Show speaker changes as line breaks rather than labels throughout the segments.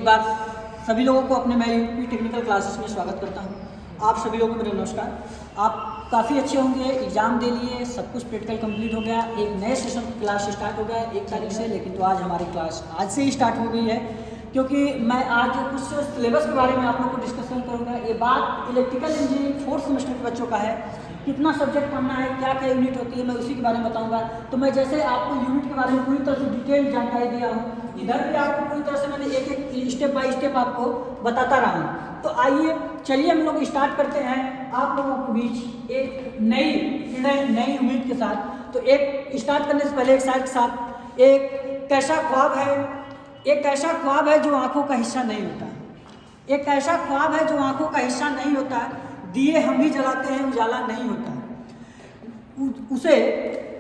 बार सभी लोगों को अपने मैं यूपी टेक्निकल क्लासेस में स्वागत करता हूं। आप सभी लोगों को मेरा नमस्कार। आप काफ़ी अच्छे होंगे, एग्ज़ाम दे लिए, सब कुछ प्रैक्टिकल कंप्लीट हो गया, एक नए सेशन की क्लास स्टार्ट हो गया 1 तारीख से। लेकिन तो आज हमारी क्लास आज से ही स्टार्ट हो गई है, क्योंकि मैं आज कुछ सिलेबस के बारे में आप लोग को डिस्कशन करूँगा। ये बात इलेक्ट्रिकल इंजीनियरिंग 4th सेमेस्टर के बच्चों का है, कितना सब्जेक्ट पढ़ना है, क्या क्या यूनिट होती है, मैं उसी के बारे में बताऊंगा। तो मैं जैसे आपको यूनिट के बारे में पूरी तरह से डिटेल जानकारी दिया हूँ, इधर भी आपको पूरी तरह से मैंने एक एक स्टेप बाय स्टेप आपको बताता रहा हूँ। तो आइए चलिए हम लोग स्टार्ट करते हैं आप लोगों के बीच एक नई उम्मीद के साथ। तो एक स्टार्ट करने से पहले एक साथ के साथ एक कैसा ख्वाब है जो आंखों का हिस्सा नहीं होता। एक ऐसा ख्वाब है जो आंखों का हिस्सा नहीं होता, दिए हम भी जलाते हैं, उजाला नहीं होता। उसे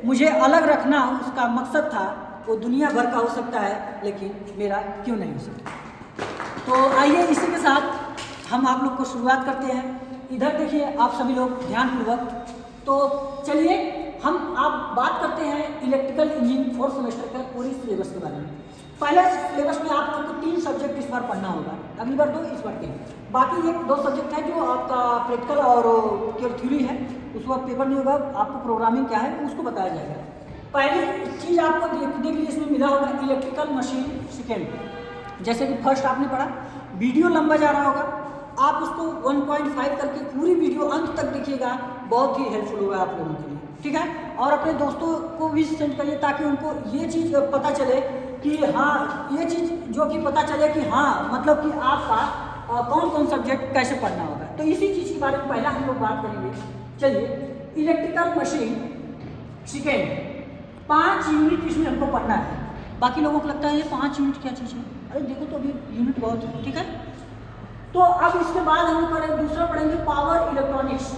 मुझे अलग रखना उसका मकसद था, वो दुनिया भर का हो सकता है लेकिन मेरा क्यों नहीं हो सकता। तो आइए इसी के साथ हम आप लोग को शुरुआत करते हैं। इधर देखिए आप सभी लोग ध्यानपूर्वक। तो चलिए आप बात करते हैं इलेक्ट्रिकल इंजीनियरिंग 4th सेमेस्टर का पूरी सिलेबस के बारे में। पहले सिलेबस में आप लोग को 3 सब्जेक्ट इस बार पढ़ना होगा, अगली बार 2, इस बार 3। बाकी 1-2 सब्जेक्ट है जो आपका प्रैक्टिकल और केवल थ्योरी है, उस वक्त पेपर नहीं होगा। आपको प्रोग्रामिंग क्या है उसको बताया जाएगा। पहली चीज़ आपको देखने के लिए इसमें मिला होगा इलेक्ट्रिकल मशीन सेकेंड। जैसे कि फर्स्ट आपने पढ़ा, वीडियो लंबा जा रहा होगा, आप उसको 1.5 करके पूरी वीडियो अंत तक देखिएगा, बहुत ही हेल्पफुल होगा आप लोगों के लिए, ठीक है। और अपने दोस्तों को भी सेंड करिए ताकि उनको ये चीज़ पता चले कि हाँ, ये चीज़ जो कि पता चले कि हाँ मतलब कि आपका कौन कौन सब्जेक्ट कैसे पढ़ना होगा। तो इसी चीज़ के बारे में पहला हम लोग बात करेंगे। चलिए इलेक्ट्रिकल मशीन सेकेंड 5 यूनिट इसमें हमको पढ़ना है। बाकी लोगों को लगता है ये 5 यूनिट क्या चीज़ है, अरे देखो तो अभी यूनिट बहुत है, ठीक है। तो अब इसके बाद हम दूसरा पढ़ेंगे पावर इलेक्ट्रॉनिक्स।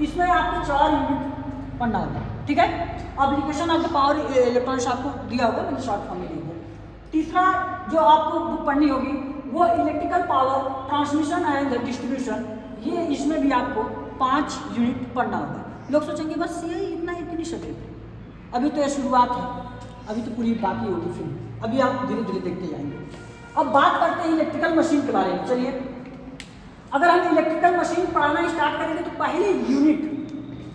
इसमें आपको 4 यूनिट पढ़ना होगा, ठीक है। Application of the power electronics आपको दिया होगा, मैंने शॉर्ट फॉर्म में दिया होगा। तीसरा जो आपको बुक पढ़नी होगी वो electrical power transmission and distribution. ये इसमें भी आपको 5 यूनिट पढ़ना होगा। लोग सोचेंगे बस ये इतनी सब्जेक्ट, अभी तो ये शुरुआत है, अभी तो पूरी बाकी होगी, फिर अभी आप धीरे धीरे देखते जाएंगे। अब बात करते हैं इलेक्ट्रिकल मशीन के बारे में। चलिए अगर हम इलेक्ट्रिकल मशीन पढ़ाना स्टार्ट करेंगे तो पहली यूनिट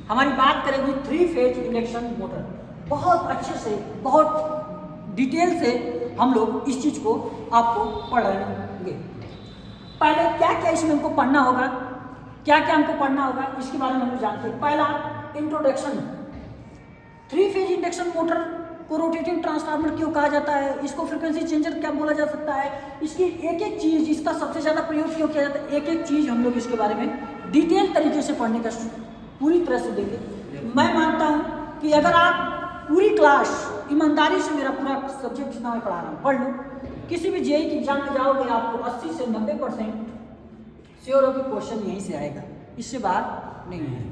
हमारी बात करेगी 3 फेज इंडक्शन मोटर। बहुत अच्छे से, बहुत डिटेल से हम लोग इस चीज़ को आपको पढ़ाएंगे। पहले क्या क्या इसमें हमको पढ़ना होगा, क्या क्या हमको पढ़ना होगा, इसके बारे में हम जानते हैं। पहला इंट्रोडक्शन। 3 फेज इंडक्शन मोटर को रोटेटिंग ट्रांसफार्मर क्यों कहा जाता है, इसको फ्रीक्वेंसी चेंजर क्या बोला जा सकता है, इसकी एक एक चीज़, इसका सबसे ज़्यादा प्रयोग क्यों किया जाता है, एक एक चीज़ हम लोग इसके बारे में डिटेल तरीके से पढ़ने का पूरी तरह से देंगे। मैं मानता हूँ कि अगर आप पूरी क्लास ईमानदारी से मेरा पूरा सब्जेक्ट जितना मैं पढ़ा रहा हूँ पढ़ लो, किसी भी जेईई के एग्जाम में जाओगे आपको 80 से 90% श्योर हो कि क्वेश्चन यहीं से आएगा, इससे बाहर नहीं है।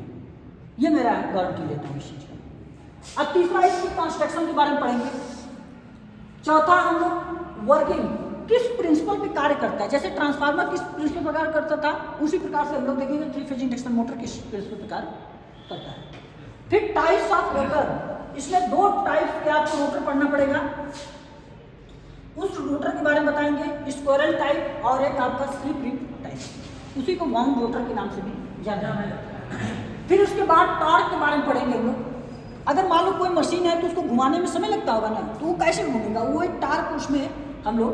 ये मेरा गारंटी लेता हूँ इस चीज़ का। अब तीसरा इसकी कंस्ट्रक्शन के बारे में पढ़ेंगे। चौथा हम लोग वर्किंग, किस प्रिंसिपल पे कार्य करता है, जैसे ट्रांसफार्मर किस प्रिंसिपल पर कार्य करता था उसी प्रकार से हम लोग देखेंगे 3 फेज इंडक्शन मोटर किस प्रिंसिपल पर कार्य करता है। फिर टाइप्स ऑफ रोटर, इसमें 2 टाइप्स के आपको रोटर पढ़ना पड़ेगा। उस रोटर के बारे में बताएंगे, स्क्वायरल टाइप और एक आपका स्लिप रिंग टाइप, उसी को वाउंड रोटर के नाम से भी जाना जाता है। फिर उसके बाद टॉर्क के बारे में पढ़ेंगे हम लोग। अगर मान लो कोई मशीन है तो उसको घुमाने में समय लगता होगा ना, तो वो कैसे घूमेगा, वो एक टार्क उसमें हम लोग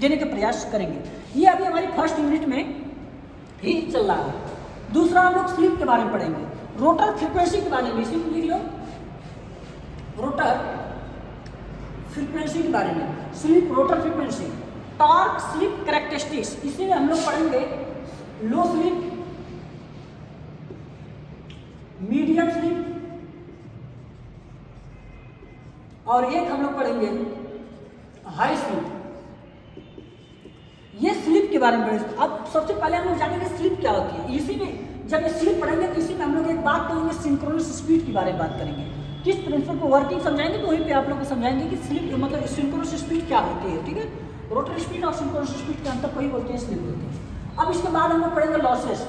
देने का प्रयास करेंगे। ये अभी हमारी फर्स्ट यूनिट में ही चल रहा है। दूसरा हम लोग स्लिप के बारे में पढ़ेंगे, रोटर फ्रीक्वेंसी के बारे में, इसी में लिख लो रोटर फ्रीक्वेंसी के बारे में, slip rotor frequency, torque slip characteristics, इसी में हम लोग पढ़ेंगे लो स्लिप, मीडियम स्लिप और एक हम लोग पढ़ेंगे हाई स्लिप। ये स्लिप के बारे में पढ़ेंगे। अब सबसे पहले हम लोग जानेंगे स्लिप क्या होती है। इसी में जब स्लिप पढ़ेंगे तो इसी में हम लोग एक बात करेंगे सिंक्रोनस स्पीड के बारे में बात करेंगे। किस प्रिंसिपल को वर्किंग समझाएंगे तो वहीं पे आप लोग को समझाएंगे कि स्लिप मतलब सिंक्रोनस स्पीड क्या होती है, ठीक है। रोटर स्पीड और सिंक्रोनस स्पीड के अंतर को ही बोलते हैं स्लिप बोलते हैं। अब इसके बाद हम लोग पढ़ेंगे लॉसेस,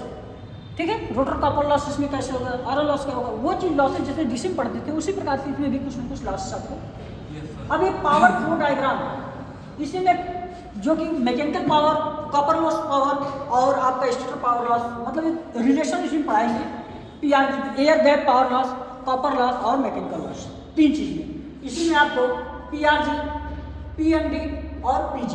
ठीक है। रोटर कॉपर लॉसेस में कैसे होगा, आयरन लॉस क्या होगा, वो चीज़ लॉसेस जैसे डीसी में पढ़ते थे उसी प्रकार से इसमें भी कुछ ना कुछ लॉसेस आपको। अब ये पावर फ्लो डायग्राम, इसी में जो कि mechanical power, copper loss power और आपका स्टेटर पावर लॉस, मतलब रिलेशन इसमें पढ़ाएंगे। PR air gap power loss, copper loss और मैकेनिकल लॉस, 3 चीज़ें। इसी में आपको PRG, PMD और PRC,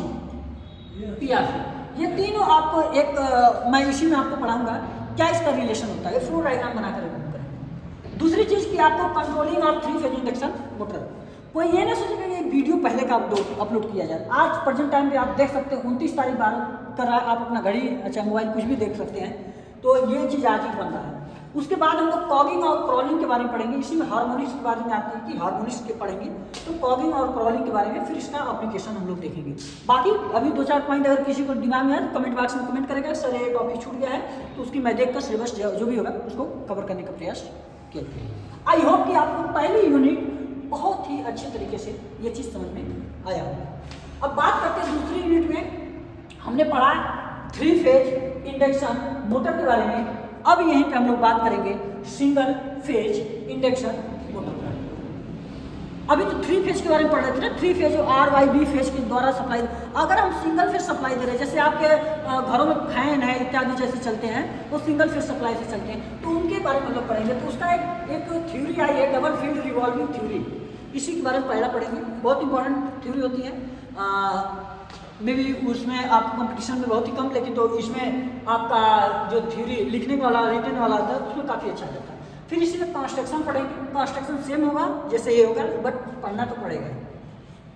ये तीनों आपको मैं इसी में आपको पढ़ाऊंगा क्या इसका रिलेशन होता है, फ्लो डायग्राम बनाकर करें। दूसरी चीज़ की आपको controlling of 3 phase induction motor. कोई ये ना सोचेगा कि एक वीडियो पहले का अपलोड किया जाए। आज प्रेजेंट टाइम पे आप देख सकते हैं 29 तारीख 12 कर रहा है, आप अपना घड़ी अच्छा मोबाइल कुछ भी देख सकते हैं। तो ये चीज़ आज ही बन रहा है। उसके बाद हम लोग कॉगिंग और क्रॉलिंग के बारे में पढ़ेंगे। इसी में हार्मोनिक्स के बारे में आते हैं कि हार्मोनिक्स के पढ़ेंगे, तो कॉगिंग और क्रॉलिंग के बारे में फिर इसका एप्लीकेशन हम लोग देखेंगे। बाकी अभी 2-4 पॉइंट अगर किसी को दिमाग में है तो कमेंट बॉक्स में कमेंट करेगा, सर ये टॉपिक छूट गया है, तो उसकी मैं देखकर सिलेबस जो भी होगा उसको कवर करने का प्रयास किया। आई होप कि आपको पहली यूनिट बहुत ही अच्छे तरीके से ये चीज़ समझ में आया होगा। अब बात करते हैं दूसरी यूनिट में। हमने पढ़ा 3 फेज इंडक्शन मोटर के बारे में। अब यहीं पे हम लोग बात करेंगे सिंगल फेज इंडक्शन मोटर का। अभी तो 3 फेज के बारे में पढ़ रहे थे ना, 3 फेज RYB फेज के द्वारा सप्लाई। अगर हम सिंगल फेज सप्लाई दे रहे हैं, जैसे आपके घरों में फैन है इत्यादि जैसे चलते हैं, वो सिंगल फेज सप्लाई से चलते हैं, तो उनके बारे में हम लोग पढ़ेंगे। तो उसका एक थ्योरी आई है, डबल फील्ड रिवॉल्विंग थ्योरी। इसी के बारे में पहला पढ़ेंगे। बहुत इंपॉर्टेंट थ्योरी होती है। मे भी उसमें आपको कंपटीशन में बहुत ही कम, लेकिन तो इसमें आपका जो थ्योरी लिखने वाला रिटन वाला होता है उसमें काफ़ी अच्छा रहता है। फिर इसी में कंस्ट्रक्शन पढ़ेंगे। कंस्ट्रक्शन सेम होगा जैसे ये होगा, बट पढ़ना तो पड़ेगा।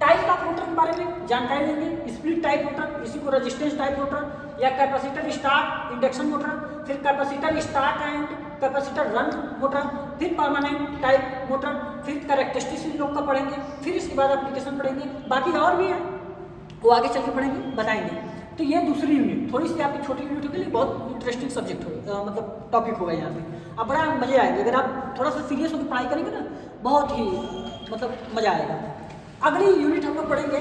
टाइप ऑफ रोटर के बारे में जानकारी लेंगे। स्प्लिट टाइप रोटर, इसी को रेजिस्टेंस टाइप रोटर या कैपेसिटर स्टार्ट इंडक्शन मोटर, फिर capacitor start and capacitor run motor, फिर परमानेंट टाइप मोटर, फिर कैरेक्टरिस्टिक्स लोग का पढ़ेंगे। फिर इसके बाद एप्लीकेशन पढ़ेंगे। बाकी और भी है, वो आगे चल के पढ़ेंगे, बताएंगे। तो ये दूसरी यूनिट थोड़ी सी आपकी छोटी यूनिट के लिए बहुत इंटरेस्टिंग सब्जेक्ट होगा, मतलब टॉपिक होगा यहाँ पे। अब बड़ा मजे आएगा अगर आप थोड़ा सा सीरियस होकर पढ़ाई करेंगे ना, बहुत ही मतलब मजा आएगा। अगली यूनिट हम लोग पढ़ेंगे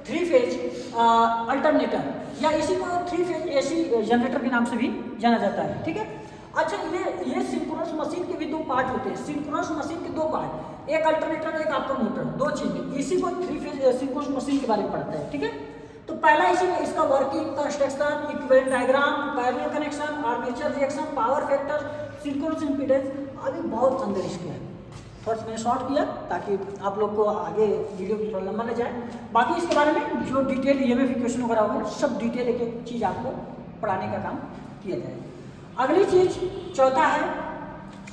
3 फेज अल्टरनेटर, या इसी को 3 फेज AC जनरेटर के नाम से भी जाना जाता है। ठीक है। अच्छा, ये सिंक्रोनस मशीन के भी 2 पार्ट होते हैं। सिंक्रोनस मशीन के 2 पार्ट, एक अल्टरनेटर एक आपका मोटर, 2 चीज़ें। इसी को 3 फेज सिंक्रोनस मशीन के बारे में पढ़ता है। ठीक है। तो पहला इसी में इसका working, construction, equivalent diagram, parallel connection, armature reaction, power factor, synchronous impedance, अभी बहुत अंदर इसके है। थोड़ा सा मैंने शॉर्ट किया ताकि आप लोग को आगे वीडियो भी थोड़ा लंबा न जाए। बाकी इसके बारे में जो डिटेल EMF इक्वेशन वगैरह होगा, सब डिटेल एक एक चीज़ आपको पढ़ाने का काम किया जाएगा। अगली चीज चौथा है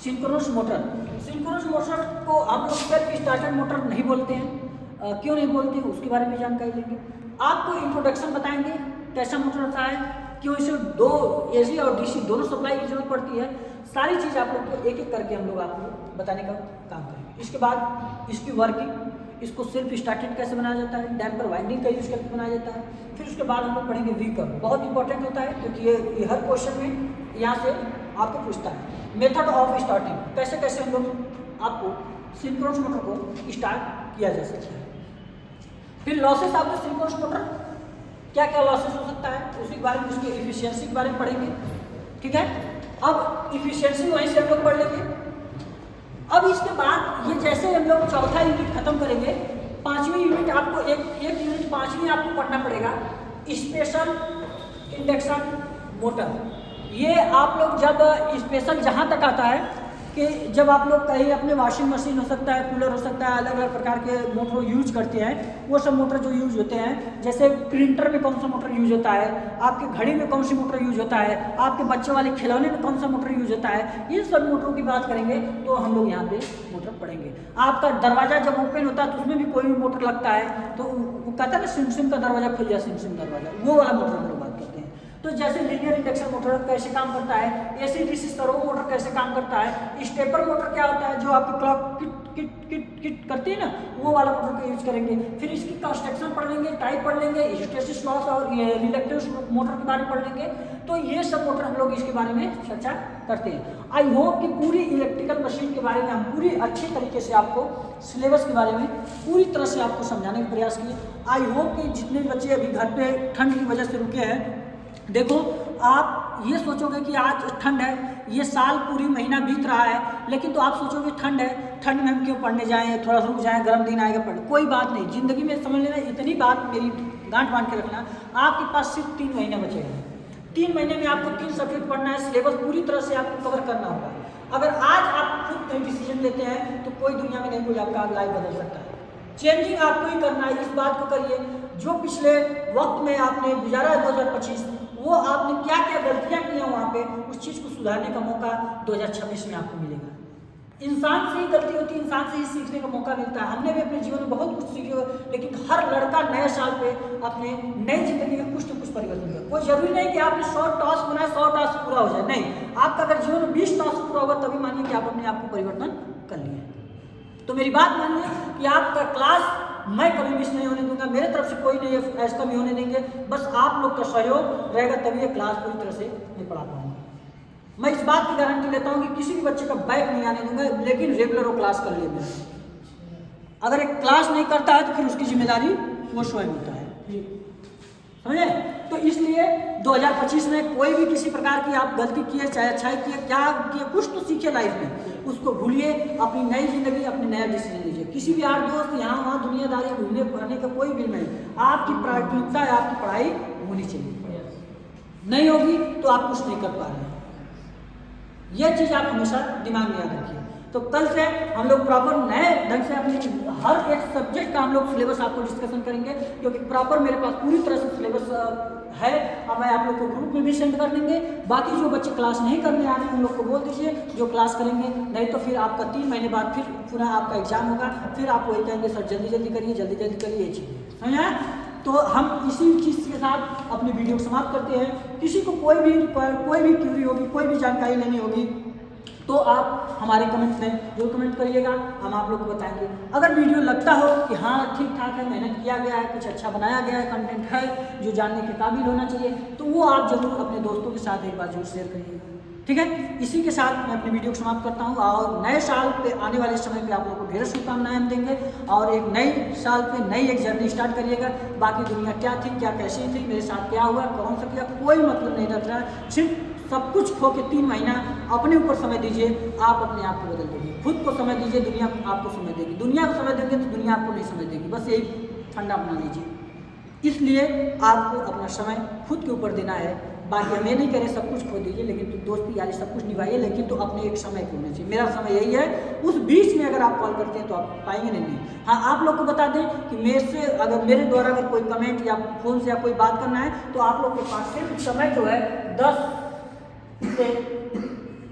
सिंक्रोनस मोटर। सिंक्रोनस मोटर को हम लोग सेल्फ स्टार्टेड मोटर नहीं बोलते हैं। क्यों नहीं बोलते हैं उसके बारे में जानकारी लेंगे। आपको इंट्रोडक्शन बताएंगे कैसा मोटर होता है, क्यों इसे 2 AC और DC दोनों सप्लाई की जरूरत पड़ती है। सारी चीज़ आप लोग को एक एक करके हम लोग आपको बताने का काम करेंगे। इसके बाद इसकी वर्किंग, इसको सेल्फ स्टार्टेड कैसे बनाया जाता है, डैम्पर वाइंडिंग का यूज करके बनाया जाता है। फिर उसके बाद हम लोग पढ़ेंगे व्हीकल, बहुत इंपॉर्टेंट होता है क्योंकि ये हर क्वेश्चन में यहाँ से आपको पूछता है। मेथड ऑफ स्टार्टिंग, कैसे कैसे हम लोग आपको सिंक्रोनस मोटर को स्टार्ट किया जा सकता है। फिर losses of the synchronous motor, क्या क्या लॉसेस हो सकता है, उसी के बारे में, उसकी इफिशियंसी के बारे में पढ़ेंगे। ठीक है। अब इफिशियंसी वहीं से हम लोग पढ़ लेंगे। अब इसके बाद ये जैसे हम लोग चौथा यूनिट खत्म करेंगे, 5वीं यूनिट आपको एक यूनिट 5वीं आपको पढ़ना पड़ेगा, स्पेशल इंडक्शन मोटर। ये आप लोग जब स्पेशल जहाँ तक आता है कि जब आप लोग कहीं अपने वॉशिंग मशीन हो सकता है, कूलर हो सकता है, अलग अलग प्रकार के मोटर यूज करते हैं, वो सब मोटर जो यूज होते हैं, जैसे प्रिंटर में कौन सा मोटर यूज होता है, आपके घड़ी में कौन सी मोटर यूज होता है, आपके बच्चों वाले खिलौने में कौन सा मोटर यूज होता है, इन सब मोटरों की बात करेंगे तो हम लोग यहाँ पे मोटर पढ़ेंगे। आपका दरवाजा जब ओपन होता है तो उसमें भी कोई भी मोटर लगता है, तो वो कहता है ना सिम सिम का दरवाजा खुल जाए, सिम सिम दरवाजा, वो वाला मोटर हम लोग बात करते हैं। तो जैसे लीनियर इंडक्शन मोटर कैसे काम करता है, AC DC सर्वो मोटर कैसे काम करता है, स्टेपर मोटर क्या होता है जो आपकी clock kit kit kit kit करती है ना, वो वाला मोटर का यूज करेंगे। फिर इसकी कंस्ट्रक्शन पढ़ लेंगे, टाइप पढ़ लेंगे, हिस्टैरिसीस लॉस और रिलक्टेंस मोटर के बारे में पढ़ लेंगे। तो ये सब मोटर हम लोग इसके बारे में चर्चा करते हैं। आई होप कि पूरी इलेक्ट्रिकल मशीन के बारे में हम पूरी अच्छे तरीके से आपको सिलेबस के बारे में पूरी तरह से आपको समझाने का प्रयास किए। आई होप कि जितने बच्चे अभी घर पे ठंड की वजह से रुके हैं, देखो आप ये सोचोगे कि आज ठंड है, ये साल पूरी महीना बीत रहा है, लेकिन तो आप सोचोगे ठंड है, ठंड में हम क्यों पढ़ने जाएं, थोड़ा रुक जाएं, गर्म दिन आएगा पढ़ने। कोई बात नहीं, जिंदगी में समझ लेना इतनी बात मेरी गांठ बांध के रखना, आपके पास सिर्फ 3 महीने बचेगा। 3 महीने में आपको 3 सब्जेक्ट पढ़ना है, सिलेबस पूरी तरह से आपको कवर करना होगा। अगर आज आप खुद कहीं डिसीजन लेते हैं तो कोई दुनिया में नहीं कोई आपका लाइफ बदल सकता है। चेंजिंग आपको ही करना है, इस बात को करिए। जो पिछले वक्त में आपने गुजारा है 2025, वो आपने क्या क्या गलतियां की हैं वहाँ पे, उस चीज़ को सुधारने का मौका 2026 में आपको मिलेगा। इंसान से ही गलती होती है, इंसान से ही सीखने का मौका मिलता है। हमने भी अपने जीवन में बहुत कुछ सीखे, लेकिन हर लड़का नए साल पे अपने नई जिंदगी में कुछ न कुछ परिवर्तन करे। कोई जरूरी नहीं कि आपने 100 टास्क बनाए 100 टास्क पूरा हो जाए, नहीं। आपका अगर जीवन में 20 टास्क पूरा होगा तभी मानिए कि आप अपने आप को परिवर्तन कर लिए। तो मेरी बात मानिए कि आपका क्लास मैं कभी मिस नहीं होने दूंगा, मेरे तरफ से कोई नहीं ऐसा कमी होने देंगे। बस आप लोग का सहयोग रहेगा तभी ये क्लास पूरी तरह से नहीं पढ़ा पाऊंगा। मैं इस बात की गारंटी लेता हूँ कि किसी भी बच्चे का बैक नहीं आने दूंगा, लेकिन रेगुलर वो क्लास कर ले मेरा। अगर एक क्लास नहीं करता है तो फिर उसकी जिम्मेदारी वो स्वयं होता है, समझे। तो इसलिए 2025 में कोई भी किसी प्रकार की आप गलती किए, चाहे अच्छाई किए, क्या किए, कुछ तो सीखे लाइफ में, उसको भूलिए। अपनी नई जिंदगी, अपनी नया डिसीजन लीजिए। किसी भी यार दोस्त यहाँ वहाँ दुनियादारी घूमने पढ़ने का कोई बिल नहीं। आपकी प्राथमिकता है आपकी पढ़ाई होनी चाहिए, नहीं होगी तो आप कुछ नहीं कर पा रहे हैं। यह चीज़ आप हमेशा दिमाग में याद रखिए। तो कल से हम लोग प्रॉपर नए ढंग से अपने हर एक सब्जेक्ट का हम लोग सिलेबस आपको डिस्कशन करेंगे, क्योंकि प्रॉपर मेरे पास पूरी तरह से सिलेबस है। अब मैं आप लोग को ग्रुप में भी सेंड कर देंगे। बाकी जो बच्चे क्लास नहीं करने आ रहे हैं उन लोग को बोल दीजिए जो क्लास करेंगे, नहीं तो फिर आपका 3 महीने बाद फिर पुनः आपका एग्जाम होगा, फिर आप वही कहेंगे सर जल्दी जल्दी करिए, जल्दी जल्दी करिए, ये चीज़ समझा। तो हम इसी चीज़ के साथ अपनी वीडियो को समाप्त करते हैं। किसी को कोई भी क्यूरी होगी, कोई भी जानकारी लेनी होगी तो आप हमारे कमेंट में जो कमेंट करिएगा, हम आप लोग को बताएंगे। अगर वीडियो लगता हो कि हाँ ठीक ठाक है, मेहनत किया गया है, कुछ अच्छा बनाया गया है, कंटेंट है जो जानने के काबिल होना चाहिए, तो वो आप जरूर अपने दोस्तों के साथ एक बार जरूर शेयर करिएगा, ठीक है। इसी के साथ मैं अपनी वीडियो को समाप्त करता हूँ। और नए साल पे आने वाले समय पे आप लोगों को ढेर शुभकामनाएं हम देंगे, और एक नई साल पे नई एक जर्नी स्टार्ट करिएगा। बाकी दुनिया क्या थी, क्या कैसी थी, मेरे साथ क्या हुआ, कौन सा किया, कोई मतलब नहीं रख रहा। सिर्फ सब कुछ खो के 3 महीना अपने ऊपर समय दीजिए, आप अपने आप को बदल दीजिए। खुद को समय दीजिए, दुनिया आपको समय देगी। दुनिया को समय देंगे तो दुनिया आपको नहीं समय देगी। बस यही फंडा अपना लीजिए। इसलिए आपको अपना समय खुद के ऊपर देना है। बाकी हम ये नहीं करें सब कुछ खो दीजिए, लेकिन तो दोस्ती यारी सब कुछ निभाइए, लेकिन तो अपने एक समय के होना चाहिए। मेरा समय यही है। उस बीच में अगर आप कॉल करते हैं तो आप पाएंगे नहीं। हाँ, आप लोग को बता दें कि मेरे द्वारा अगर कोई कमेंट या फ़ोन से या कोई बात करना है तो आप लोग के पास सिर्फ समय जो है 10 से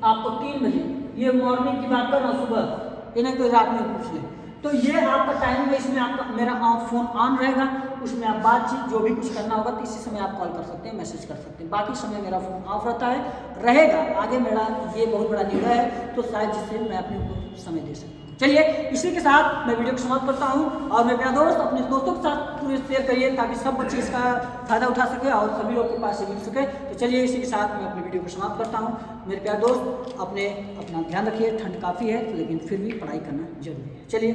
आपको 3 बजे, ये मॉर्निंग की बात कर रहा हूँ, सुबह, इन्हें कोई रात में पूछ ले, तो ये आपका टाइम है। इसमें आपका मेरा फ़ोन ऑन रहेगा, उसमें आप बातचीत जो भी कुछ करना होगा तो इसी समय आप कॉल कर सकते हैं, मैसेज कर सकते हैं। बाकी समय मेरा फ़ोन ऑफ रहता है, रहेगा। आगे मेरा ये बहुत बड़ा निर्णय है, तो शायद जिससे मैं अपने को समय दे सकूँ। चलिए, इसी के साथ मैं वीडियो को समाप्त करता हूँ। और मेरे प्यारे दोस्त अपने दोस्तों के साथ पूरे शेयर करिए ताकि सब बच्चे इसका फ़ायदा उठा सके और सभी लोग के पास से मिल सके। तो चलिए, इसी के साथ मैं अपनी वीडियो को समाप्त करता हूँ। मेरे प्यारे दोस्त अपना ध्यान रखिए। ठंड काफ़ी है लेकिन फिर भी पढ़ाई करना जरूरी है। चलिए।